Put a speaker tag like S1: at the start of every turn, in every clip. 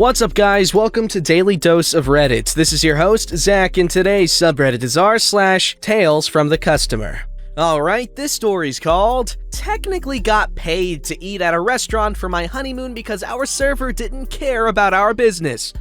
S1: What's up, guys? Welcome to Daily Dose of Reddit. This is your host, Zach, and today's subreddit is r/TalesFromTheCustomer. Alright, this story's called Technically Got Paid to Eat at a Restaurant for My Honeymoon Because Our Server Didn't Care About Our Business.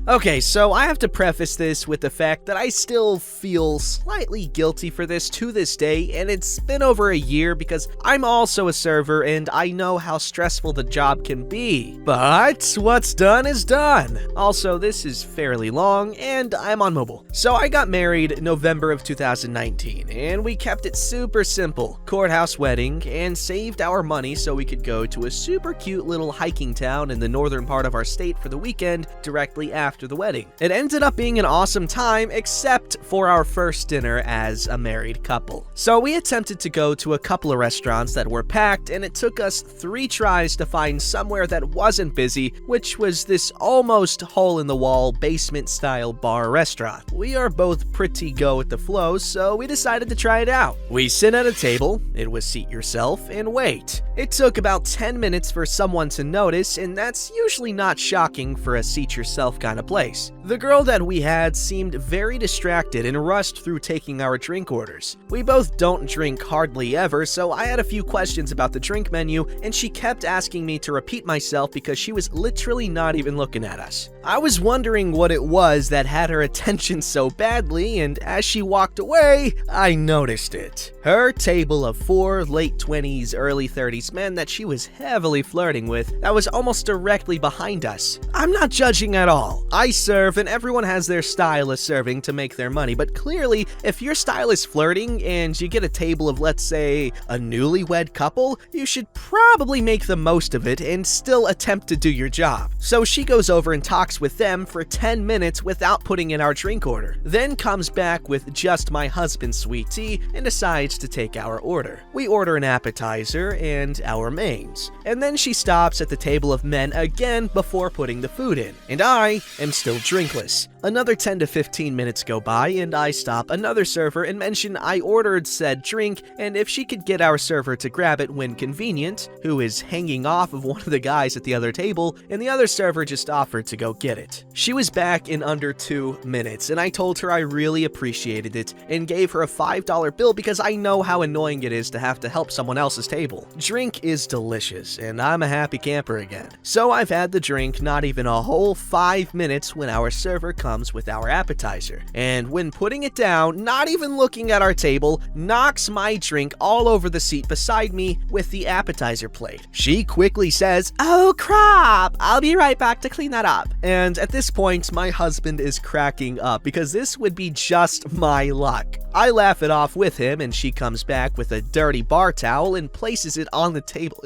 S1: Okay, so I have to preface this with the fact that I still feel slightly guilty for this to this day, and it's been over a year because I'm also a server and I know how stressful the job can be. But what's done is done. Also, this is fairly long and I'm on mobile. So I got married November of 2019 and we kept it super simple. Courthouse wedding, and saved our money so we could go to a super cute little hiking town in the northern part of our state for the weekend directly after the wedding. It ended up being an awesome time except for our first dinner as a married couple. So we attempted to go to a couple of restaurants that were packed, and it took us 3 tries to find somewhere that wasn't busy, which was this almost hole-in-the-wall basement-style bar restaurant. We are both pretty go with the flow, so we decided to try it out. We sit at a table, it was seat yourself, and wait. It took about 10 minutes for someone to notice, and that's usually not shocking for a seat yourself kind of place. The girl that we had seemed very distracted and rushed through taking our drink orders. We both don't drink hardly ever, so I had a few questions about the drink menu, and she kept asking me to repeat myself because she was literally not even looking at us. I was wondering what it was that had her attention so badly, and as she walked away, I noticed it. Her table of 4 late 20s, early 30s men that she was heavily flirting with that was almost directly behind us. I'm not judging at all. I serve and everyone has their style of serving to make their money, but clearly, if your style is flirting and you get a table of, let's say, a newlywed couple, you should probably make the most of it and still attempt to do your job. So she goes over and talks with them for 10 minutes without putting in our drink order, then comes back with just my husband's sweet tea and decides to take our order. We order an appetizer and our mains, and then she stops at the table of men again before putting the food in, and I am still drinkless. Another 10 to 15 minutes go by and I stop another server and mention I ordered said drink and if she could get our server to grab it when convenient, who is hanging off of one of the guys at the other table, and the other server just offered to go get it. She was back in under 2 minutes and I told her I really appreciated it and gave her a $5 bill because I know how annoying it is to have to help someone else's table. Drink is delicious and I'm a happy camper again. So I've had the drink not even a whole 5 minutes when our server comes with our appetizer, and when putting it down, not even looking at our table, knocks my drink all over the seat beside me with the appetizer plate. She quickly says, "Oh crap, I'll be right back to clean that up." And at this point, my husband is cracking up because this would be just my luck. I laugh it off with him and she comes back with a dirty bar towel and places it on the table,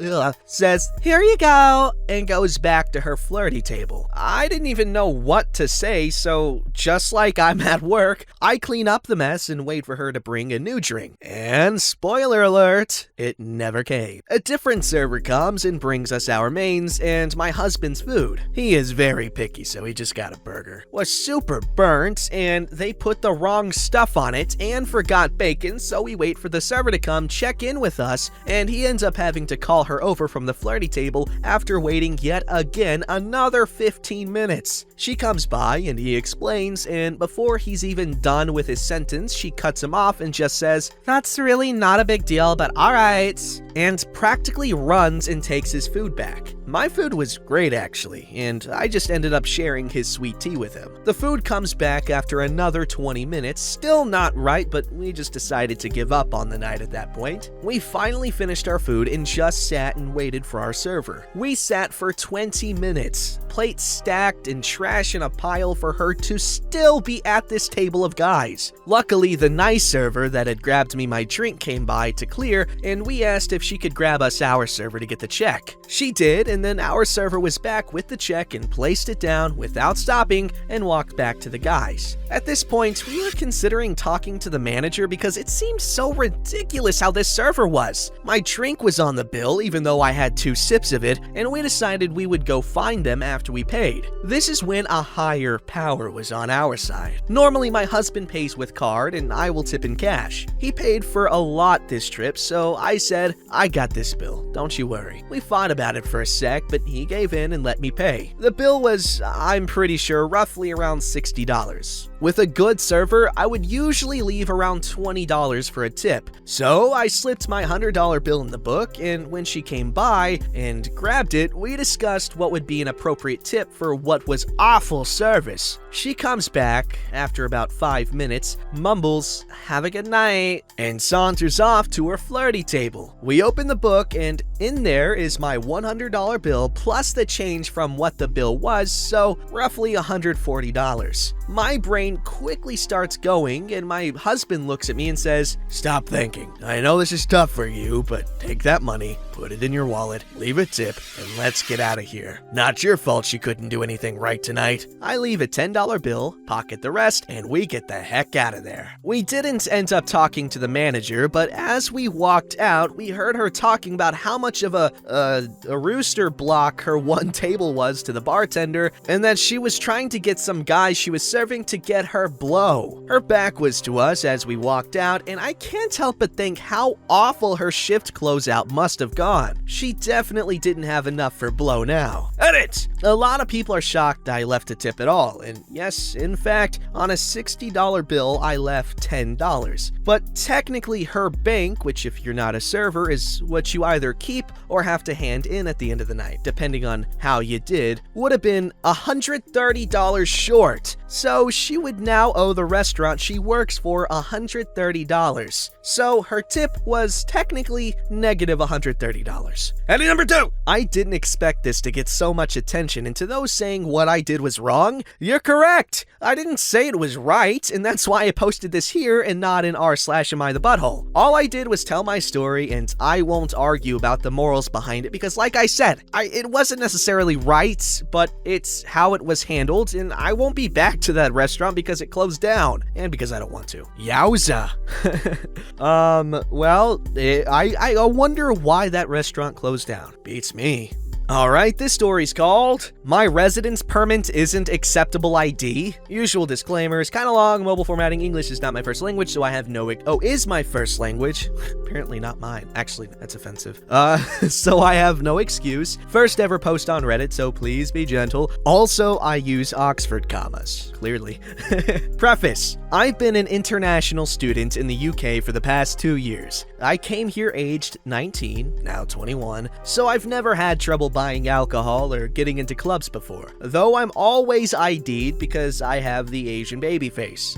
S1: says, "Here you go," and goes back to her flirty table. I didn't even know what to say, so just like I'm at work, I clean up the mess and wait for her to bring a new drink. And spoiler alert, it never came. A different server comes and brings us our mains and my husband's food. He is very picky, so he just got a burger. Was super burnt and they put the wrong stuff on it and forgot bacon, so we wait for the server to come check in with us, and he ends up having to call her over from the flirty table after waiting yet again another 15 minutes. She comes by and he explains, and before he's even done with his sentence, she cuts him off and just says, "That's really not a big deal, but alright," and practically runs and takes his food back. My food was great actually, and I just ended up sharing his sweet tea with him. The food comes back after another 20 minutes, still not right, but we just decided to give up on the night at that point. We finally finished our food and just sat and waited for our server. We sat for 20 minutes, plates stacked and trash in a pile for her to still be at this table of guys. Luckily, the nice server that had grabbed me my drink came by to clear, and we asked if she could grab us our server to get the check. She did, and then our server was back with the check and placed it down without stopping and walked back to the guys. At this point, we were considering talking to the manager because it seemed so ridiculous how this server was. My drink was on the bill even though I had 2 sips of it, and we decided we would go find them after after we paid. This is when a higher power was on our side. Normally, my husband pays with card and I will tip in cash. He paid for a lot this trip, so I said, "I got this bill, don't you worry." We fought about it for a sec, but he gave in and let me pay. The bill was, I'm pretty sure, roughly around $60. With a good server, I would usually leave around $20 for a tip. So I slipped my $100 bill in the book, and when she came by and grabbed it, we discussed what would be an appropriate tip for what was awful service. She comes back after about 5 minutes, mumbles, "Have a good night," and saunters off to her flirty table. We open the book, and in there is my $100 bill plus the change from what the bill was, so roughly $140. My brain quickly starts going, and my husband looks at me and says, "Stop thinking. I know this is tough for you, but take that money, put it in your wallet, leave a tip, and let's get out of here. Not your fault she couldn't do anything right tonight." I leave a $10 bill, pocket the rest, and we get the heck out of there. We didn't end up talking to the manager, but as we walked out, we heard her talking about how much of a rooster block her one table was to the bartender, and that she was trying to get some guy she was serving to get her blow. Her back was to us as we walked out, and I can't help but think how awful her shift closeout must have gone. She definitely didn't have enough for blow now. Edit! A lot of people are shocked I left a tip at all, and yes, in fact, on a $60 bill, I left $10. But technically her bank, which if you're not a server, is what you either keep or have to hand in at the end of the night, depending on how you did, would have been $130 short. So she would now owe the restaurant she works for $130. So her tip was technically negative $130. Heading number 2! I didn't expect this to get so much attention, and to those saying what I did was wrong, you're correct. I didn't say it was right, and that's why I posted this here and not in r/amIthebutthole. All I did was tell my story, and I won't argue about the morals behind it because, like I said, it wasn't necessarily right, but it's how it was handled, and I won't be back to that restaurant because it closed down, and because I don't want to. Yowza. Well, I wonder why that restaurant closed down. Beats me. Alright, this story's called My Residence Permit Isn't Acceptable ID. Usual disclaimers, kinda long, mobile formatting, English is not my first language, so I have no is my first language. Apparently not mine. Actually, that's offensive. So I have no excuse. First ever post on Reddit, so please be gentle. Also, I use Oxford commas, clearly. Preface. I've been an international student in the UK for the past 2 years. I came here aged 19, now 21, so I've never had trouble buying alcohol or getting into clubs before, though I'm always ID'd because I have the Asian baby face.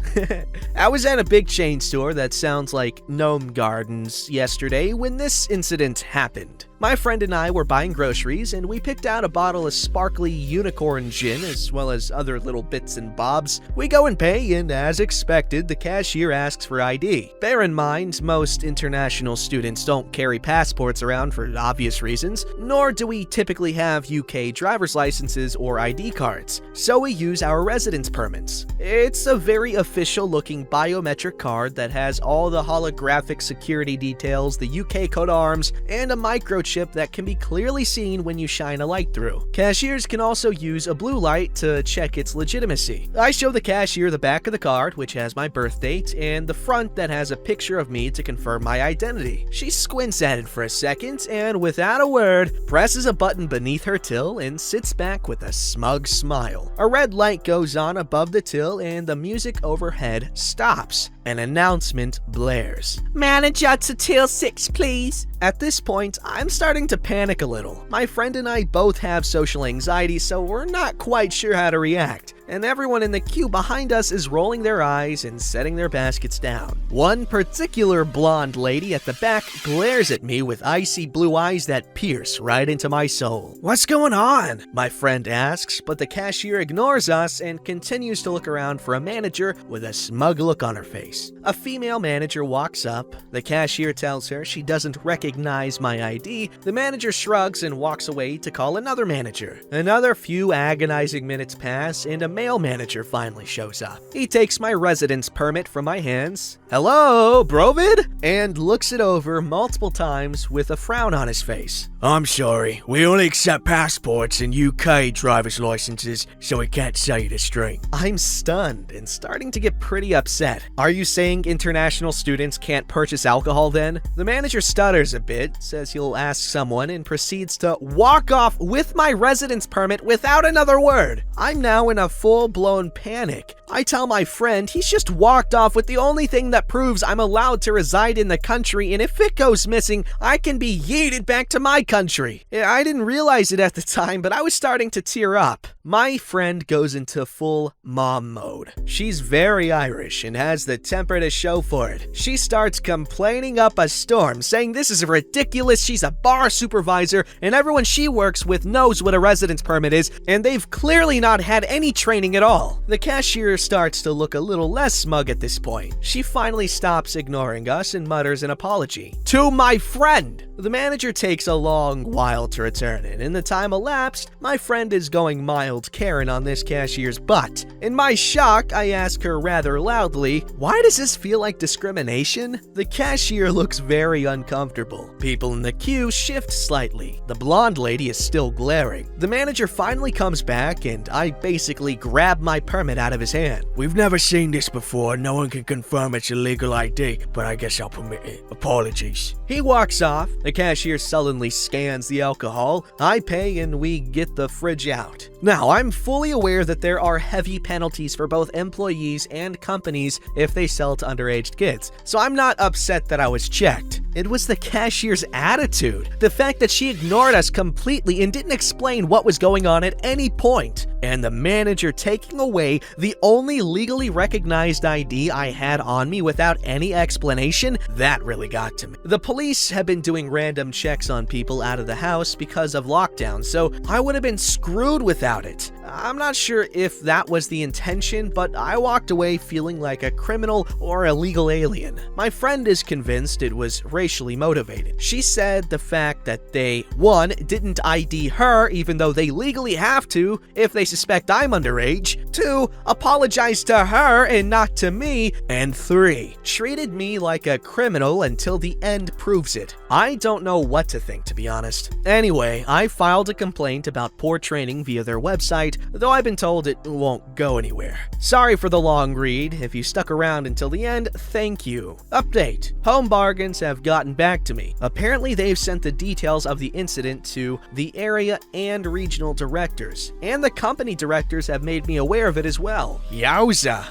S1: I was at a big chain store that sounds like Gnome Gardens yesterday when this incident happened. My friend and I were buying groceries, and we picked out a bottle of sparkly unicorn gin as well as other little bits and bobs. We go and pay, and as expected, the cashier asks for ID. Bear in mind, most international students don't carry passports around for obvious reasons, nor do we typically have UK driver's licenses or ID cards, so we use our residence permits. It's a very official-looking biometric card that has all the holographic security details, the UK coat of arms, and a microchip that can be clearly seen when you shine a light through. Cashiers can also use a blue light to check its legitimacy. I show the cashier the back of the card, which has my birth date, and the front that has a picture of me to confirm my identity. She squints at it for a second, and without a word, presses a button beneath her till and sits back with a smug smile. A red light goes on above the till, and the music overhead stops. An announcement blares. "Manager to till 6, please." At this point, I'm starting to panic a little. My friend and I both have social anxiety, so we're not quite sure how to react. And everyone in the queue behind us is rolling their eyes and setting their baskets down. One particular blonde lady at the back glares at me with icy blue eyes that pierce right into my soul. "What's going on?" my friend asks, but the cashier ignores us and continues to look around for a manager with a smug look on her face. A female manager walks up. The cashier tells her she doesn't recognize my ID. The manager shrugs and walks away to call another manager. Another few agonizing minutes pass, and a mail manager finally shows up. He takes my residence permit from my hands. "Hello, Brovid?" and looks it over multiple times with a frown on his face.
S2: I'm sorry, we only accept passports and UK driver's licenses, so we can't sell you the string.
S1: I'm stunned and starting to get pretty upset. "Are you saying international students can't purchase alcohol then?" The manager stutters a bit, says he'll ask someone, and proceeds to walk off with my residence permit without another word. I'm now in a full-blown panic. I tell my friend he's just walked off with the only thing that proves I'm allowed to reside in the country, and if it goes missing, I can be yeeted back to my country. I didn't realize it at the time, but I was starting to tear up. My friend goes into full mom mode. She's very Irish and has the temper to show for it. She starts complaining up a storm, saying this is ridiculous, she's a bar supervisor, and everyone she works with knows what a residence permit is, and they've clearly not had any training at all. The cashier starts to look a little less smug at this point. She finally stops ignoring us and mutters an apology to my friend. The manager takes a long while to return, and in the time elapsed, my friend is going mild Karen on this cashier's butt. In my shock, I ask her rather loudly, "Why does this feel like discrimination?" The cashier looks very uncomfortable. People in the queue shift slightly. The blonde lady is still glaring. The manager finally comes back, and I basically grab my permit out of his hand.
S2: We've never seen this before, no one can confirm it's a legal ID, but I guess I'll permit it. Apologies.
S1: He walks off. The cashier sullenly scans the alcohol. I pay and we get the fridge out. Now, I'm fully aware that there are heavy penalties for both employees and companies if they sell to underage kids, so I'm not upset that I was checked. It was the cashier's attitude. The fact that she ignored us completely and didn't explain what was going on at any point. And the manager taking away the only legally recognized ID I had on me without any explanation, that really got to me. The police have been doing random checks on people out of the house because of lockdown, so I would have been screwed without it. I'm not sure if that was the intention, but I walked away feeling like a criminal or a legal alien. My friend is convinced it was racially motivated. She said the fact that they, 1, didn't ID her even though they legally have to if they suspect I'm underage, 2, apologized to her and not to me, and 3, treated me like a criminal until the end proves it. I don't know what to think, to be honest. Anyway, I filed a complaint about poor training via their website, though I've been told it won't go anywhere. Sorry for the long read. If you stuck around until the end, thank you. Update. Home Bargains have gotten back to me. Apparently they've sent the details of the incident to the area and regional directors, and the company directors have made me aware of it as well. Yowza.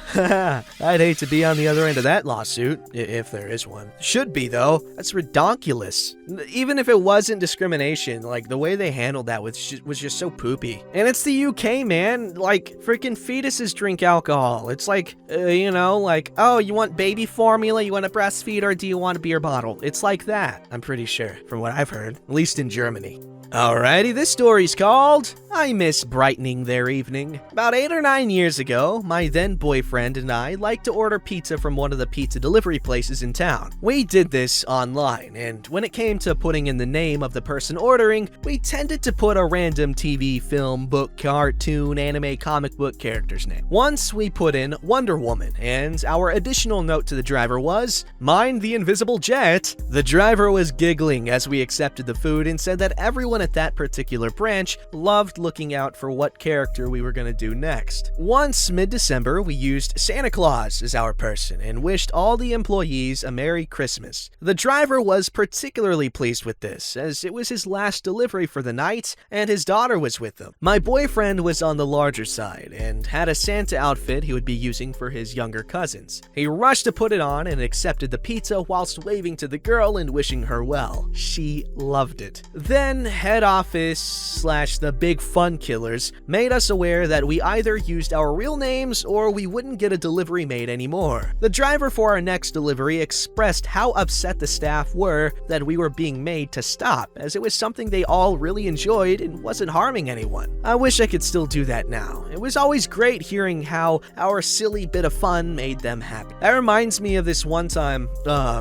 S1: I'd hate to be on the other end of that lawsuit, if there is one. Should be, though. That's redonkulous. Even if it wasn't discrimination, like, the way they handled that was just so poopy. And it's the UK, man. Like, freaking fetuses drink alcohol. It's like, oh, you want baby formula? You want to breastfeed, or do you want a beer bottle? It's like that, I'm pretty sure, from what I've heard, at least in Germany. Alrighty, this story's called I Miss Brightening Their Evening. About 8 or 9 years ago, my then boyfriend and I liked to order pizza from one of the pizza delivery places in town. We did this online, and when it came to putting in the name of the person ordering, we tended to put a random TV, film, book, cartoon, anime, comic book character's name. Once we put in Wonder Woman, and our additional note to the driver was, "Mind the invisible jet." The driver was giggling as we accepted the food and said that everyone at that particular branch loved looking out for what character we were going to do next. Once mid-December, we used Santa Claus as our person and wished all the employees a Merry Christmas. The driver was particularly pleased with this, as it was his last delivery for the night and his daughter was with him. My boyfriend was on the larger side and had a Santa outfit he would be using for his younger cousins. He rushed to put it on and accepted the pizza whilst waving to the girl and wishing her well. She loved it. Then head office / the big fun killers made us aware that we either used our real names or we wouldn't get a delivery made anymore. The driver for our next delivery expressed how upset the staff were that we were being made to stop, as it was something they all really enjoyed and wasn't harming anyone. I wish I could still do that now. It was always great hearing how our silly bit of fun made them happy. That reminds me of this one time,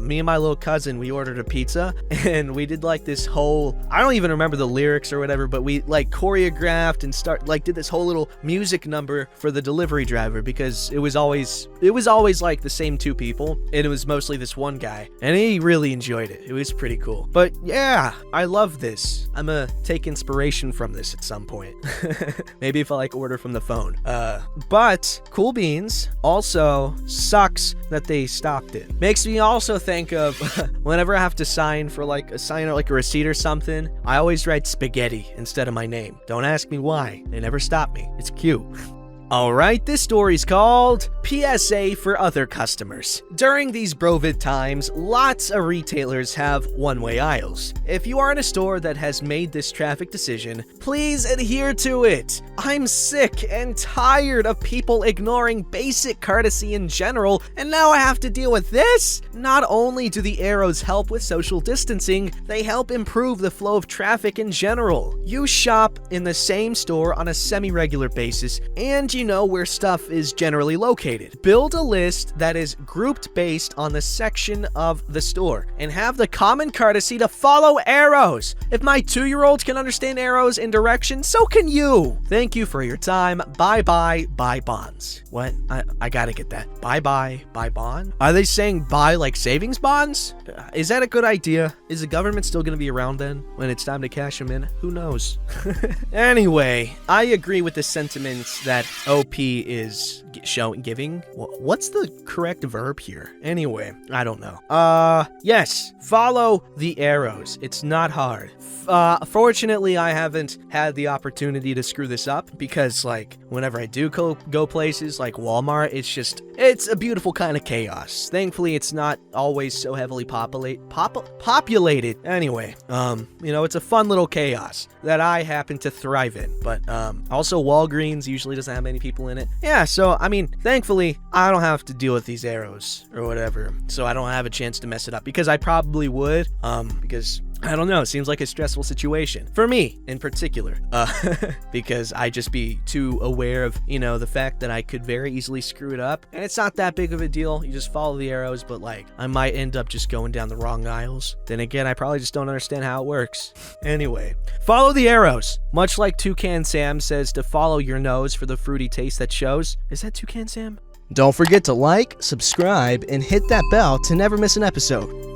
S1: me and my little cousin, we ordered a pizza and we did like this whole, I don't even remember the lyrics or whatever, but we like choreographed and did this whole little music number for the delivery driver, because it was always like the same two people, and it was mostly this one guy, and he really enjoyed it. It was pretty cool. But yeah, I love this. I'm gonna take inspiration from this at some point. Maybe if I like order from the phone. But cool beans. Also sucks that they stopped it. Makes me also think of whenever I have to sign for like a receipt or something, I always write spaghetti instead of my name. Don't ask me why. They never stop me. It's cute. Alright, this story's called PSA for Other Customers. During these Brovid times, lots of retailers have one-way aisles. If you are in a store that has made this traffic decision, please adhere to it. I'm sick and tired of people ignoring basic courtesy in general, and now I have to deal with this? Not only do the arrows help with social distancing, they help improve the flow of traffic in general. You shop in the same store on a semi-regular basis, and you know where stuff is generally located. Build a list that is grouped based on the section of the store, and have the common courtesy to follow arrows. If my 2-year-old can understand arrows and directions, so can you. Thank you for your time. Bye-bye, buy bonds. What? I gotta get that. Bye-bye, buy bond? Are they saying buy like savings bonds? Is that a good idea? Is the government still gonna be around then when it's time to cash them in? Who knows? Anyway, I agree with the sentiments that OP is giving. What's the correct verb here? Anyway, I don't know. Yes, follow the arrows. It's not hard. Fortunately, I haven't had the opportunity to screw this up, because like whenever I do go places like Walmart, it's a beautiful kind of chaos. Thankfully, it's not always so heavily populated. Anyway, it's a fun little chaos that I happen to thrive in. But also Walgreens usually doesn't have many people in it. Yeah, so I mean, thankfully, I don't have to deal with these arrows or whatever, so I don't have a chance to mess it up, because I probably would, because I don't know, it seems like a stressful situation. For me, in particular. Because I just be too aware of, the fact that I could very easily screw it up. And it's not that big of a deal. You just follow the arrows, but like, I might end up just going down the wrong aisles. Then again, I probably just don't understand how it works. Anyway, follow the arrows. Much like Toucan Sam says to follow your nose for the fruity taste that shows. Is that Toucan Sam? Don't forget to like, subscribe, and hit that bell to never miss an episode.